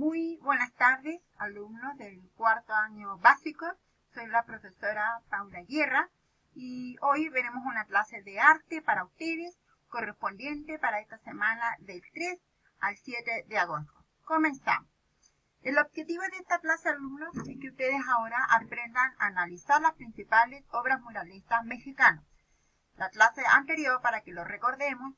Muy buenas tardes, alumnos del cuarto año básico. Soy la profesora Paula Guerra y hoy veremos una clase de arte para ustedes correspondiente para esta semana del 3 al 7 de agosto. Comenzamos. El objetivo de esta clase, alumnos, es que ustedes ahora aprendan a analizar las principales obras muralistas mexicanas. La clase anterior, para que lo recordemos,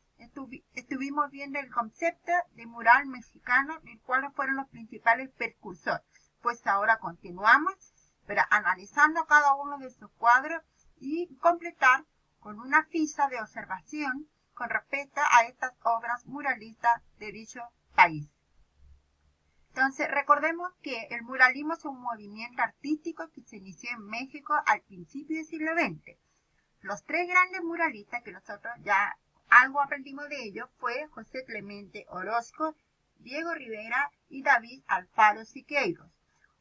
estuvimos viendo el concepto de mural mexicano y cuáles fueron los principales precursores. Pues ahora continuamos, pero analizando cada uno de sus cuadros y completar con una ficha de observación con respecto a estas obras muralistas de dicho país. Entonces, recordemos que el muralismo es un movimiento artístico que se inició en México al principio del siglo XX. Los tres grandes muralistas que nosotros ya algo aprendimos de ellos fue José Clemente Orozco, Diego Rivera y David Alfaro Siqueiros.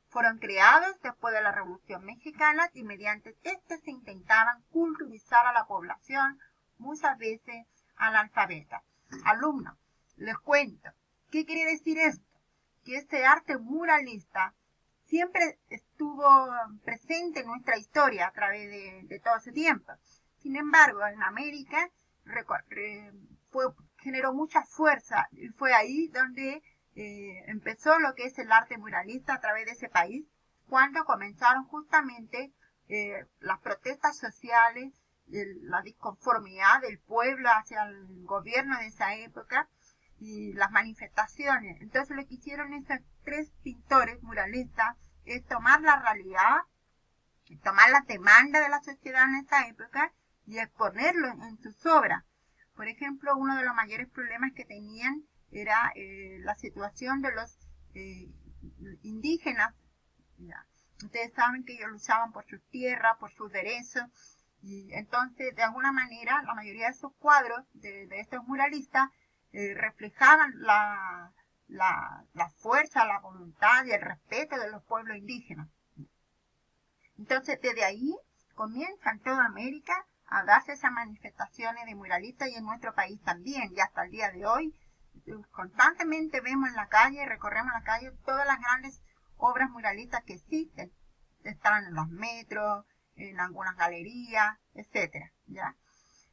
Fueron creados después de la Revolución Mexicana y mediante estos se intentaban culturizar a la población, muchas veces analfabeta. Alumnos, les cuento, ¿qué quiere decir esto? Que este arte muralista siempre estuvo presente en nuestra historia a través de todo ese tiempo. Sin embargo, en América generó mucha fuerza y fue ahí donde empezó lo que es el arte muralista a través de ese país, cuando comenzaron justamente las protestas sociales, la disconformidad del pueblo hacia el gobierno de esa época y las manifestaciones. Entonces lo que hicieron estos tres pintores muralistas es tomar la realidad, tomar las demandas de la sociedad en esa época y exponerlo en sus obras. Por ejemplo, uno de los mayores problemas que tenían era la situación de los indígenas. ¿Ya? Ustedes saben que ellos luchaban por sus tierras, por sus derechos, y entonces de alguna manera la mayoría de esos cuadros de estos muralistas reflejaban la fuerza, la voluntad y el respeto de los pueblos indígenas. Entonces, desde ahí comienza en toda América a darse esas manifestaciones de muralistas y en nuestro país también. Y hasta el día de hoy, constantemente vemos en la calle, recorremos la calle, todas las grandes obras muralistas que existen. Están en los metros, en algunas galerías, etcétera, ¿ya?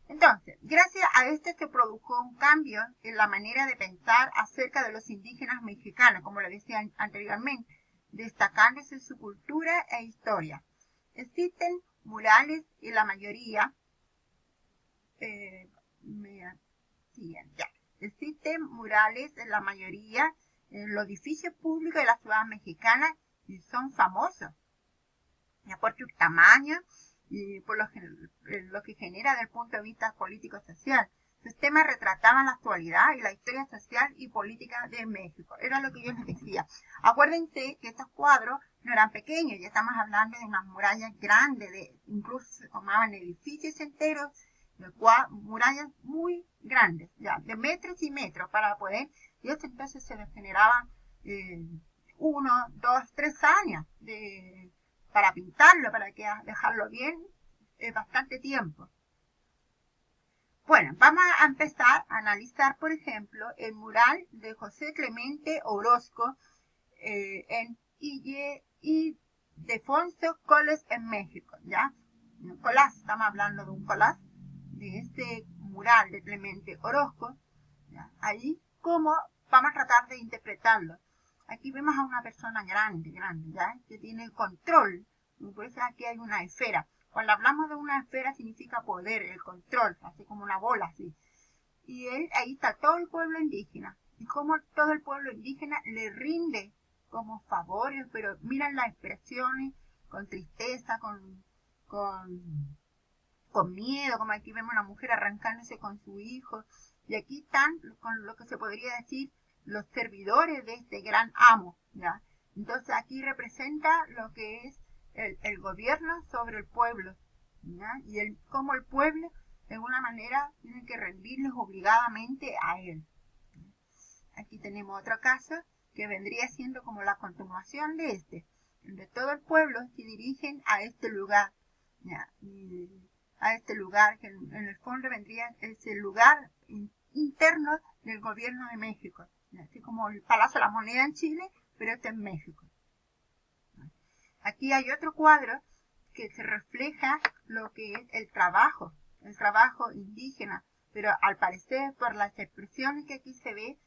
Entonces, gracias a este se produjo un cambio en la manera de pensar acerca de los indígenas mexicanos, como lo decía anteriormente, destacándose su cultura e historia. Existen murales y la mayoría, existen murales en la mayoría en los edificios públicos de la ciudad mexicana y son famosos, ya por su tamaño y por lo que genera desde el punto de vista político-social. Sus temas retrataban la actualidad y la historia social y política de México. Era lo que yo les decía. Acuérdense que estos cuadros no eran pequeños, ya estamos hablando de unas murallas grandes, incluso se tomaban edificios enteros, murallas muy grandes, ya, de metros y metros para poder, y esto entonces se les generaban 1, 2, 3 años para pintarlo, para dejarlo bien, bastante tiempo. Bueno, vamos a empezar a analizar, por ejemplo, el mural de José Clemente Orozco en Ildefonso College en México, ¿ya? Un collage, estamos hablando de un collage de este mural de Clemente Orozco, ¿ya? Ahí, ¿cómo vamos a tratar de interpretarlo? Aquí vemos a una persona grande, ¿ya? Que tiene el control. Por eso aquí hay una esfera. Cuando hablamos de una esfera significa poder, el control, así como una bola, así. Y ahí está todo el pueblo indígena. Y como todo el pueblo indígena le rinde como favores, pero miran las expresiones con tristeza, con miedo, como aquí vemos a una mujer arrancándose con su hijo. Y aquí están con lo que se podría decir los servidores de este gran amo, ¿ya? Entonces aquí representa lo que es el gobierno sobre el pueblo, ¿ya? Y cómo el pueblo, de alguna manera, tiene que rendirles obligadamente a él. Aquí tenemos otro caso que vendría siendo como la continuación de este, donde todo el pueblo se dirigen a este lugar, ¿ya? Y a este lugar que en el fondo vendría es el lugar interno del gobierno de México, así como el Palacio de la Moneda en Chile, pero este es México. Aquí hay otro cuadro que se refleja lo que es el trabajo indígena, pero al parecer por las expresiones que aquí se ve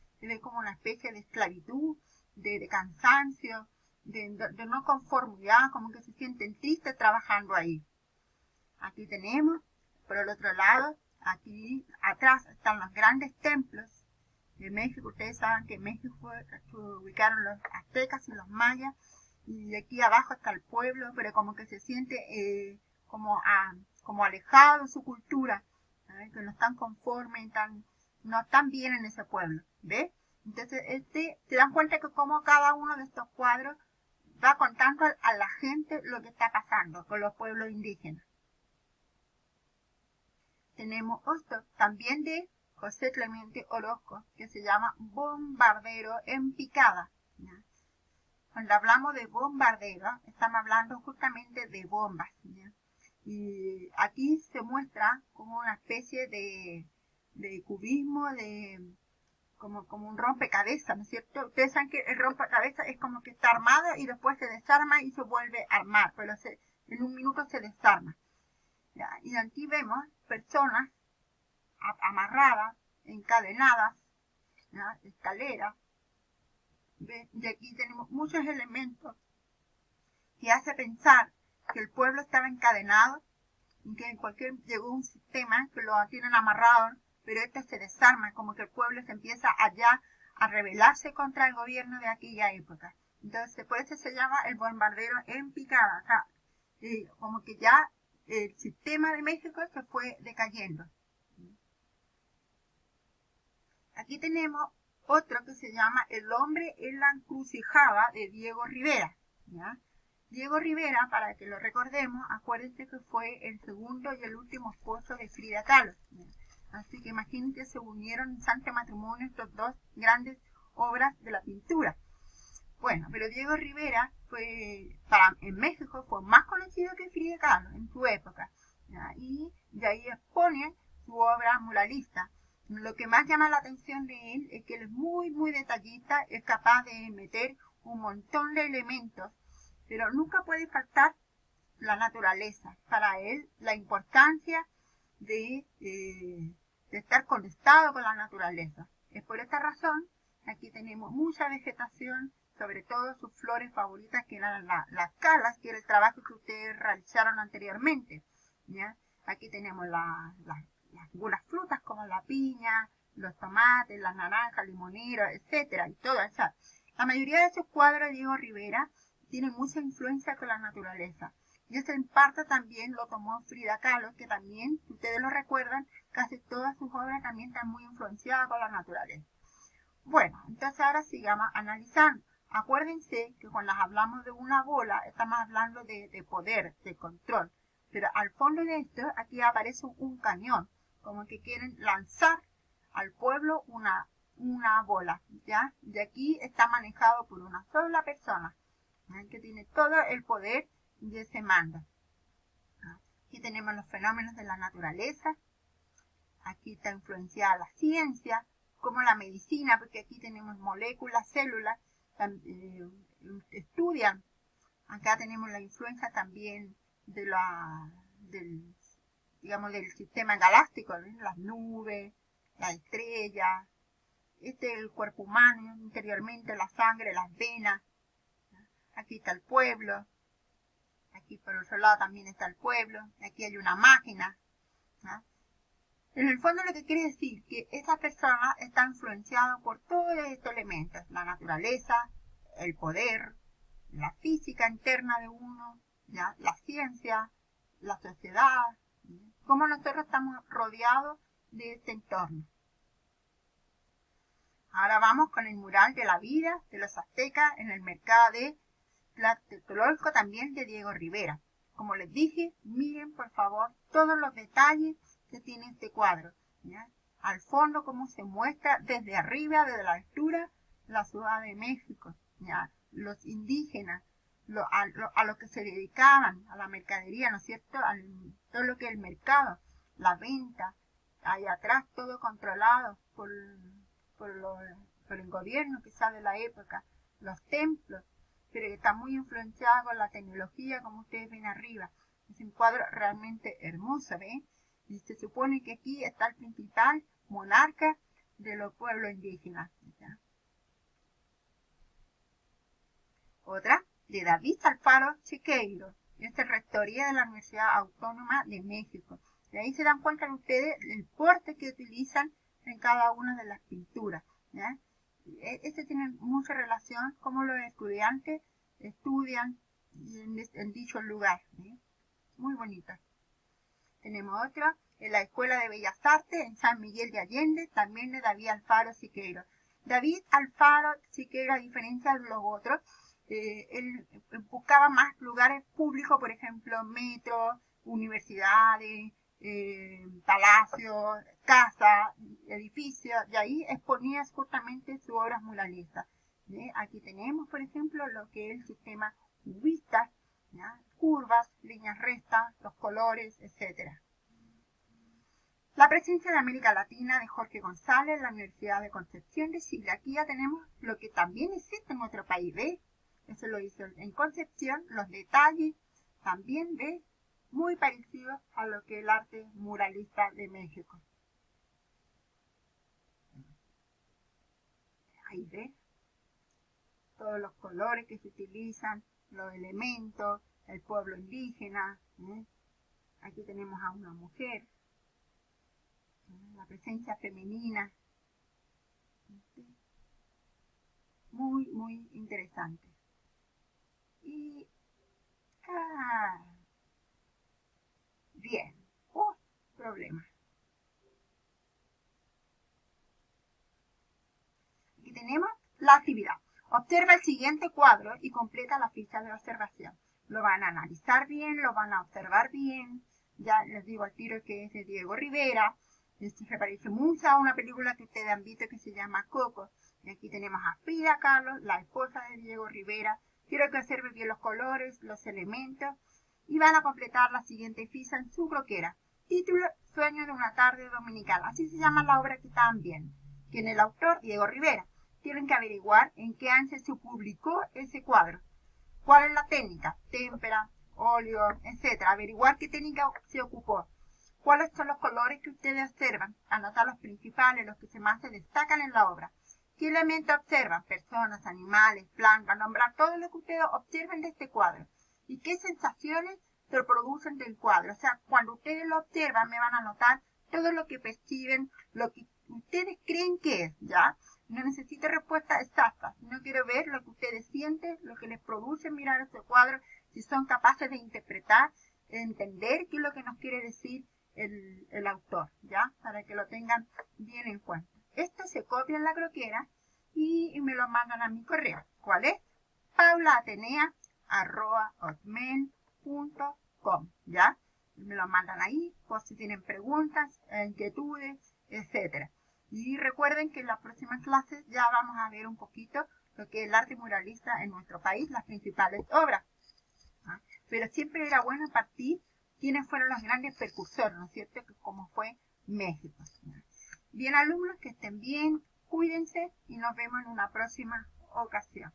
como una especie de esclavitud, de cansancio, de no conformidad, como que se sienten tristes trabajando ahí. Aquí tenemos, por el otro lado, aquí atrás están los grandes templos de México. Ustedes saben que en México se ubicaron los aztecas y los mayas, y aquí abajo está el pueblo, pero como que se siente como alejado de su cultura, ¿sabes? Que no están conformes, no están bien en ese pueblo, ¿ves? Entonces, se dan cuenta que como cada uno de estos cuadros va contando a la gente lo que está pasando con los pueblos indígenas. Tenemos esto también de José Clemente Orozco, que se llama Bombardero en Picada, ¿ya? Cuando hablamos de bombardero, estamos hablando justamente de bombas, ¿ya? Y aquí se muestra como una especie de cubismo, como un rompecabezas, ¿no es cierto? Ustedes saben que el rompecabezas es como que está armado y después se desarma y se vuelve a armar, pero en un minuto se desarma, ¿ya? Y aquí vemos personas amarradas, encadenadas, ¿ya? Escaleras. Y aquí tenemos muchos elementos que hace pensar que el pueblo estaba encadenado y que en llegó un sistema que lo tienen amarrado, pero este se desarma, como que el pueblo se empieza allá a rebelarse contra el gobierno de aquella época. Entonces, por eso se llama el bombardero en picada. O sea, como que ya el sistema de México se fue decayendo. Aquí tenemos otro que se llama El hombre en la encrucijada de Diego Rivera, ¿ya? Diego Rivera, para que lo recordemos, acuérdense que fue el segundo y el último esposo de Frida Kahlo, ¿ya? Así que imagínense, se unieron en santo matrimonio estas dos grandes obras de la pintura. Bueno, pero Diego Rivera en México fue más conocido que Frida Kahlo en su época, ¿ya? Y de ahí expone su obra muralista. Lo que más llama la atención de él es que él es muy, muy detallista, es capaz de meter un montón de elementos, pero nunca puede faltar la naturaleza. Para él, la importancia de estar conectado con la naturaleza. Es por esta razón que aquí tenemos mucha vegetación, sobre todo sus flores favoritas, que eran las calas, que era el trabajo que ustedes realizaron anteriormente, ¿ya? Aquí tenemos algunas frutas como la piña, los tomates, las naranjas, limoneros, etcétera, y todo eso. La mayoría de esos cuadros de Diego Rivera tienen mucha influencia con la naturaleza. Y eso en parte también lo tomó Frida Kahlo, que también, si ustedes lo recuerdan, casi todas sus obras también están muy influenciadas por la naturaleza. Bueno, entonces ahora sigamos analizando. Acuérdense que cuando hablamos de una bola, estamos hablando de poder, de control. Pero al fondo de esto, aquí aparece un cañón, como que quieren lanzar al pueblo una bola, ¿ya? Y aquí está manejado por una sola persona, ¿ya? Que tiene todo el poder y ese manda. Aquí tenemos los fenómenos de la naturaleza. Aquí está influenciada la ciencia, como la medicina, porque aquí tenemos moléculas, células, estudian. Acá tenemos la influencia también del sistema galáctico, ¿no? Las nubes, las estrellas, el cuerpo humano interiormente, la sangre, las venas. ¿No? Aquí está el pueblo. Aquí por otro lado también está el pueblo. Aquí hay una máquina, ¿no? En el fondo lo que quiere decir que esa persona está influenciada por todos estos elementos, la naturaleza, el poder, la física interna de uno, ¿ya? La ciencia, la sociedad, ¿ya? Cómo nosotros estamos rodeados de este entorno. Ahora vamos con el mural de la vida de los aztecas en el mercado de Tlatelolco, también de Diego Rivera. Como les dije, miren por favor todos los detalles que tiene este cuadro, ¿ya? Al fondo cómo se muestra desde arriba, desde la altura, la Ciudad de México, ¿ya? Los indígenas, a lo que se dedicaban, a la mercadería, ¿no es cierto? Todo lo que es el mercado, la venta, ahí atrás todo controlado por el gobierno quizás de la época, los templos, pero que está muy influenciado con la tecnología, como ustedes ven arriba. Es un cuadro realmente hermoso, ¿ven? Y se supone que aquí está el principal monarca de los pueblos indígenas. ¿Ya? Otra, de David Alfaro Siqueiro, es de Rectoría de la Universidad Autónoma de México. Y ahí se dan cuenta ustedes el porte que utilizan en cada una de las pinturas. ¿Ya? Este tiene mucha relación con cómo los estudiantes estudian en dicho lugar. ¿Sí? Muy bonita. Tenemos otra en la Escuela de Bellas Artes en San Miguel de Allende, también de David Alfaro Siqueiro. David Alfaro Siqueiro, a diferencia de los otros, él buscaba más lugares públicos, por ejemplo, metro, universidades, palacios, casas, edificios, y ahí exponía justamente sus obras muralistas. Aquí tenemos, por ejemplo, lo que es el sistema cubista, ¿ya? Curvas, líneas rectas, los colores, etc. La presencia de América Latina de Jorge González en la Universidad de Concepción de Chile. Aquí ya tenemos lo que también existe en nuestro país, ¿ve? Eso lo hizo en Concepción, los detalles también, ¿ve? Muy parecidos a lo que es el arte muralista de México. Ahí ve todos los colores que se utilizan, los elementos, el pueblo indígena. Aquí tenemos a una mujer, la presencia femenina. Muy, muy interesante. Y bien, problema. Aquí tenemos la actividad. Observa el siguiente cuadro y completa la ficha de observación. Lo van a analizar bien, lo van a observar bien. Ya les digo al tiro que es de Diego Rivera. Esto se parece mucho a una película que ustedes han visto que se llama Coco. Y aquí tenemos a Frida Kahlo, la esposa de Diego Rivera. Quiero que observen bien los colores, los elementos. Y van a completar la siguiente ficha en su croquera. Título: Sueño de una tarde dominical. Así se llama la obra que están viendo. Tiene el autor Diego Rivera. Tienen que averiguar en qué año se publicó ese cuadro. ¿Cuál es la técnica? Témpera, óleo, etc. Averiguar qué técnica se ocupó. ¿Cuáles son los colores que ustedes observan? Anotar los principales, los que más se destacan en la obra. ¿Qué elementos observan? Personas, animales, plantas, nombrar todo lo que ustedes observen de este cuadro. ¿Y qué sensaciones se producen del cuadro? O sea, cuando ustedes lo observan, me van a anotar todo lo que perciben, lo que ustedes creen que es, ¿ya? No necesito respuestas exactas, no quiero ver lo que ustedes sienten, lo que les produce mirar este cuadro, si son capaces de interpretar, de entender qué es lo que nos quiere decir el autor, ¿ya? Para que lo tengan bien en cuenta. Esto se copia en la croquera y me lo mandan a mi correo. ¿Cuál es? paulaatenea@hotmail.com, ¿ya? Me lo mandan ahí, por si tienen preguntas, inquietudes, etcétera. Y recuerden que en las próximas clases ya vamos a ver un poquito lo que es el arte muralista en nuestro país, las principales obras. ¿Ah? Pero siempre era bueno partir quiénes fueron los grandes precursores, ¿no es cierto? Como fue México. Bien, alumnos, que estén bien, cuídense y nos vemos en una próxima ocasión.